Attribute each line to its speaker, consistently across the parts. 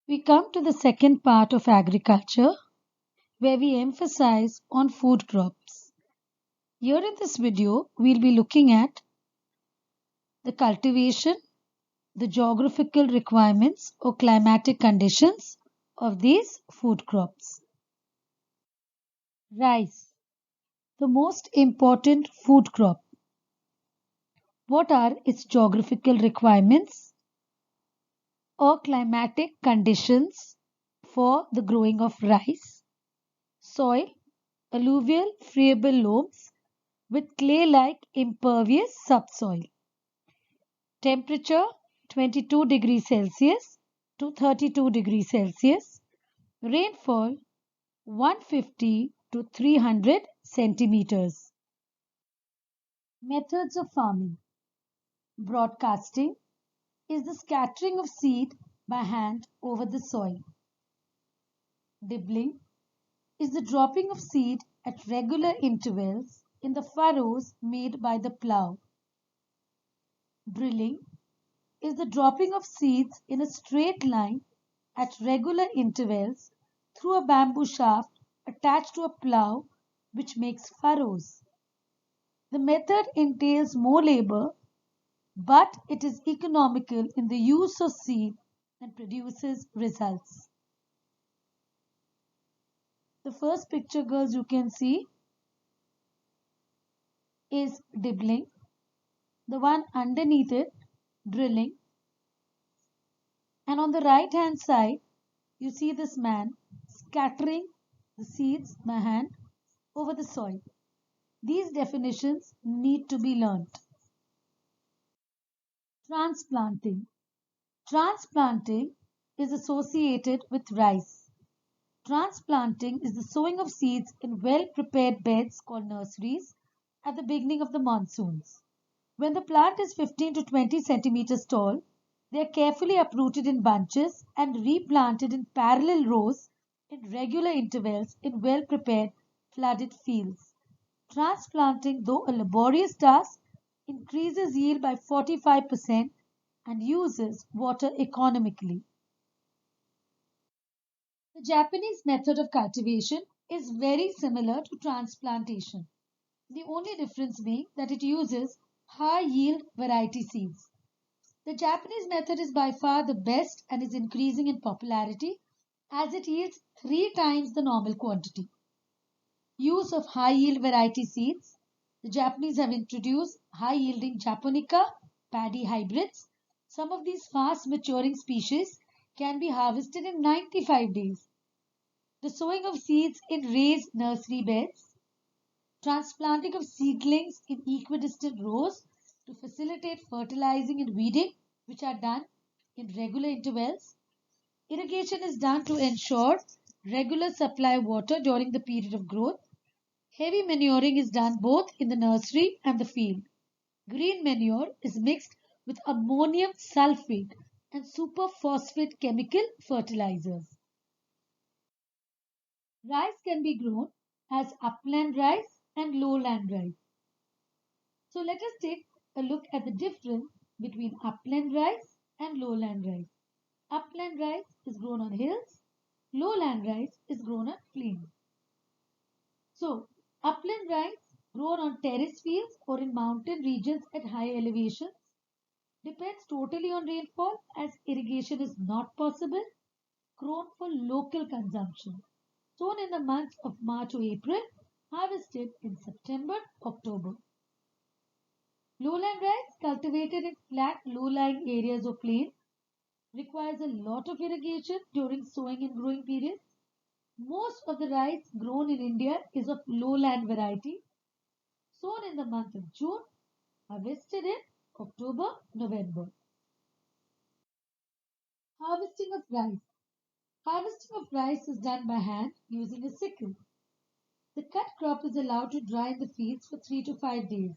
Speaker 1: We come to the second part of agriculture where we emphasize on food crops. Here in this video, we'll be looking at the cultivation, the geographical requirements or climatic conditions of these food crops. Rice, the most important food crop. What are its geographical requirements or climatic conditions for the growing of rice? Soil, alluvial friable loams with clay-like impervious subsoil. Temperature 22 degrees Celsius to 32 degrees Celsius. Rainfall 150 to 300 centimeters. Methods of farming. Broadcasting is the scattering of seed by hand over the soil. Dibbling is the dropping of seed at regular intervals in the furrows made by the plough. Drilling is the dropping of seeds in a straight line at regular intervals through a bamboo shaft attached to a plough which makes furrows. The method entails more labor, but it is economical in the use of seed and produces results. The first picture, girls, you can see is dibbling. The one underneath it, drilling. And on the right hand side, you see this man scattering the seeds by hand over the soil. These definitions need to be learnt. Transplanting. Transplanting is associated with rice. Transplanting is the sowing of seeds in well-prepared beds called nurseries at the beginning of the monsoons. When the plant is 15 to 20 centimeters tall, they are carefully uprooted in bunches and replanted in parallel rows in regular intervals in well-prepared flooded fields. Transplanting, though a laborious task, increases yield by 45% and uses water economically. The Japanese method of cultivation is very similar to transplantation. The only difference being that it uses high yield variety seeds. The Japanese method is by far the best and is increasing in popularity as it yields 3 times the normal quantity. Use of high yield variety seeds. The Japanese have introduced high yielding Japonica paddy hybrids. Some of these fast maturing species can be harvested in 95 days. The sowing of seeds in raised nursery beds. Transplanting of seedlings in equidistant rows to facilitate fertilizing and weeding, which are done in regular intervals. Irrigation is done to ensure regular supply of water during the period of growth. Heavy manuring is done both in the nursery and the field. Green manure is mixed with ammonium sulfate and superphosphate chemical fertilizers. Rice can be grown as upland rice and lowland rice. So let us take a look at the difference between upland rice and lowland rice. Upland rice is grown on hills, lowland rice is grown on plains. So, upland rice grown on terrace fields or in mountain regions at high elevations depends totally on rainfall as irrigation is not possible, grown for local consumption. Sown in the months of March or April, harvested in September, October. Lowland rice cultivated in flat low-lying areas or plains requires a lot of irrigation during sowing and growing periods. Most of the rice grown in India is of lowland variety, sown in the month of June, harvested in October, November. Harvesting of rice. Harvesting of rice is done by hand using a sickle. The cut crop is allowed to dry in the fields for 3 to 5 days.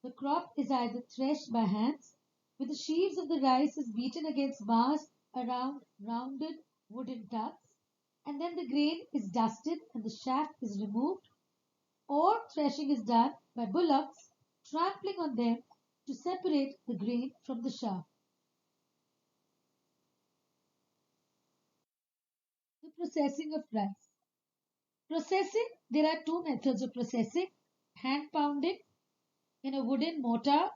Speaker 1: The crop is either threshed by hands, with the sheaves of the rice is beaten against bars around rounded wooden tubs, and then the grain is dusted and the chaff is removed, or threshing is done by bullocks trampling on them to separate the grain from the chaff. Processing of rice. Processing, there are two methods of processing. Hand pounding in a wooden mortar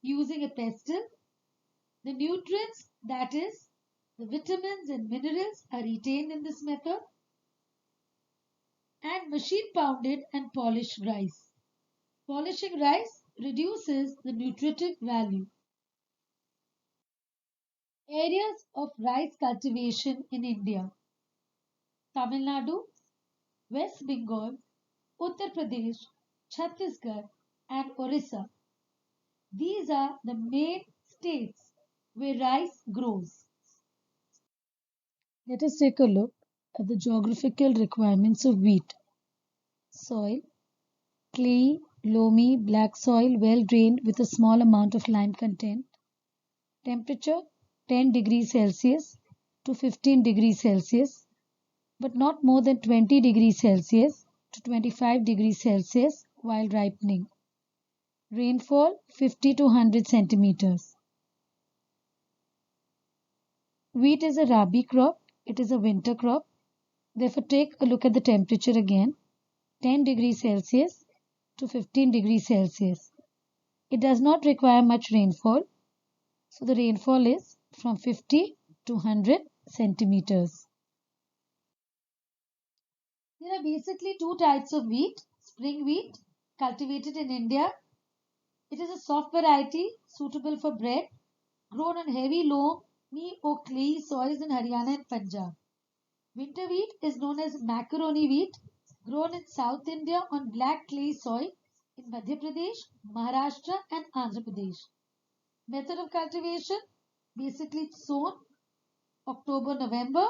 Speaker 1: using a pestle. The nutrients, that is, the vitamins and minerals, are retained in this method. And machine pounded and polished rice. Polishing rice reduces the nutritive value. Areas of rice cultivation in India: Tamil Nadu, West Bengal, Uttar Pradesh, Chhattisgarh, and Orissa. These are the main states where rice grows. Let us take a look at the geographical requirements of wheat. Soil: clay, loamy, black soil, well drained with a small amount of lime content. Temperature: 10 degrees Celsius to 15 degrees Celsius, but not more than 20 degrees Celsius to 25 degrees Celsius while ripening. Rainfall: 50 to 100 centimeters. Wheat is a rabi crop. It is a winter crop. Therefore, take a look at the temperature again: 10 degrees Celsius to 15 degrees Celsius. It does not require much rainfall. So the rainfall is from 50 to 100 centimeters. There are basically two types of wheat. Spring wheat, cultivated in India. It is a soft variety suitable for bread, grown on heavy loamy or clayey soils in Haryana and Punjab. Winter wheat is known as macaroni wheat, grown in South India on black clay soil in Madhya Pradesh, Maharashtra and Andhra Pradesh. Method of cultivation: basically sown October-November,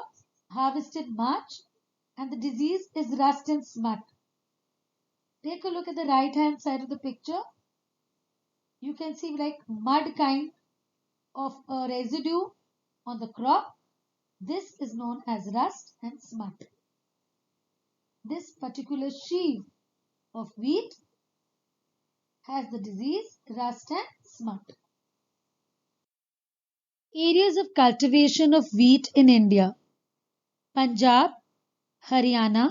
Speaker 1: harvested March, and the disease is rust and smut. Take a look at the right hand side of the picture. You can see like mud kind of a residue on the crop. This is known as rust and smut. This particular sheaf of wheat has the disease rust and smut. Areas of cultivation of wheat in India: Punjab, Haryana,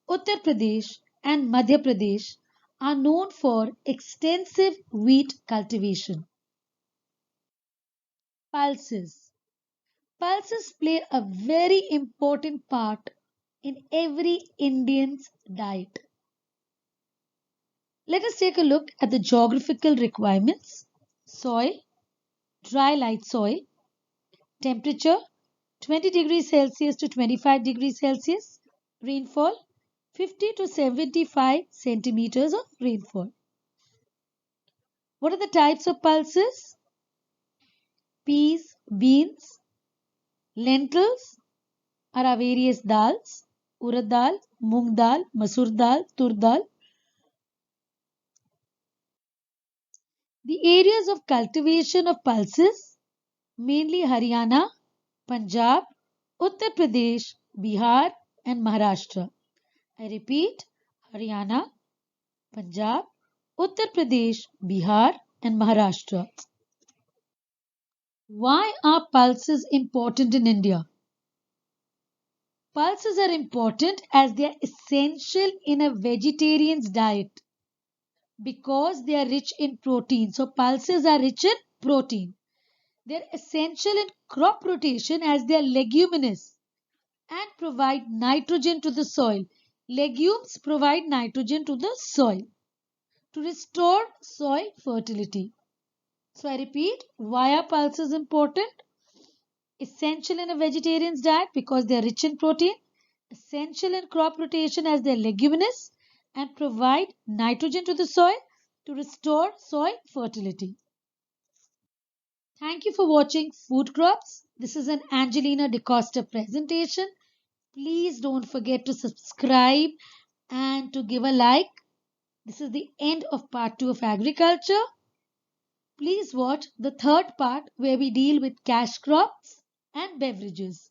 Speaker 1: Uttar Pradesh and Madhya Pradesh are known for extensive wheat cultivation. Pulses. Pulses play a very important part in every Indian's diet. Let us take a look at the geographical requirements. Soil: dry light soil. Temperature: 20 degrees Celsius to 25 degrees Celsius. Rainfall: 50 to 75 centimeters of rainfall. What are the types of pulses? Peas, beans, lentils are our various dals: urad dal, moong dal, masoor dal, tur dal. The areas of cultivation of pulses: mainly Haryana, Punjab, Uttar Pradesh, Bihar and Maharashtra. I repeat: Haryana, Punjab, Uttar Pradesh, Bihar and Maharashtra. Why are pulses important in India? Pulses are important as they are essential in a vegetarian's diet because they are rich in protein. So pulses are rich in protein. They are essential in crop rotation as they are leguminous and provide nitrogen to the soil. Legumes provide nitrogen to the soil to restore soil fertility. So I repeat, why are pulses important? Essential in a vegetarian's diet because they are rich in protein, essential in crop rotation as they are leguminous and provide nitrogen to the soil to restore soil fertility. Thank you for watching Food Crops. This is an Angelina DCOSTA presentation. Please don't forget to subscribe and to give a like. This is the end of part 2 of agriculture. Please watch the third part where we deal with cash crops and beverages.